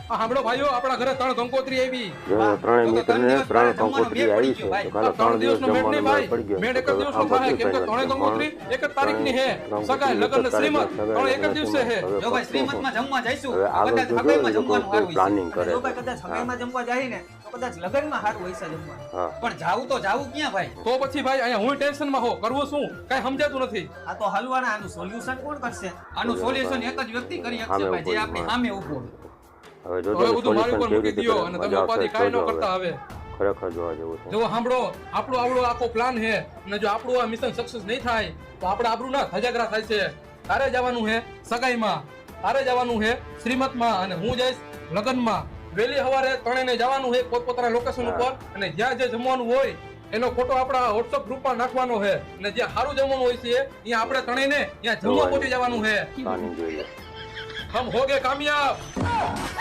સાંભળો ભાઈઓ, આપણા ઘરે 3 કંકોત્રી આવી. ત્રણેય મિત્રને 3 કંકોત્રી આવી છે તો કાલે 3 દિવસ જમવાનો મેળ પડી ગયો. મેળ એક જ દિવસનો થાય, કેમ કે 3 કંકોત્રી એક જ તારીખની છે. સગાઈ, લગ્ન ને શ્રીમત 3 એક જ દિવસે છે. જો ભાઈ શ્રીમતમાં જમવા જઈશું હવે આગળ કદાચ જો હગાઈમાં એ લોકો જમવાનું સારું હોય પ્લાનિંગ છે. કરે જો ભાઈ કદાચ હગાઈમાં જમવા જાય ને તો કદાચ લગ્નમાં સારું હોય છે જમવાનું. હા. પણ જાવું તો જાવું ક્યાં ભાઈ? તો પછી ભાઈ અહીંયા હું ટેન્શનમાં હો, કરવું શું કઈ સમજાતું નથી. આ તો હલવાના, આનું સોલ્યુશન કોણ કરશે? આનું સોલ્યુશન એક જ વ્યક્તિ કરી શકશે ભાઈ, જે આપણી સામે ઊભો હોય. હવે જો હવે બધું મારી ઉપર સોલ્યુશન કેવી મૂકી રીતે દ્યો કરે, અને તમે મજા ઉપાધિ આવશે કાંઈ ન જોજો કરતા હવે. હવે. ખરેખર જોવા જેવું છે. જો સાંભળો, આપણો આખો પ્લાન છે અને જો આપણું આ મિશન સક્સેસ નહીં થાય તો આપણે આપણું ના ધજાગરા થાય છે. તારે જવાનું છે સગાઈમાં, તારે જવાનું છે શ્રીમતમાં અને હું જઈશ લગ્નમાં. વહેલી સવારે ત્રણેયને જવાનું છે પોતપોતાના લોકેશન ઉપર અને જ્યાં જે જમવાનું હોય એનો ફોટો આપણા WhatsApp ગ્રુપમાં નાખવાનો છે અને જ્યાં સારું જમવાનું હોય છે ત્યાં આપણે ત્રણેયને ત્યાં જમવા પહોંચી જવાનું છે. પ્લાનિંગ જોઈએ. હમ હોગે કામયાબ.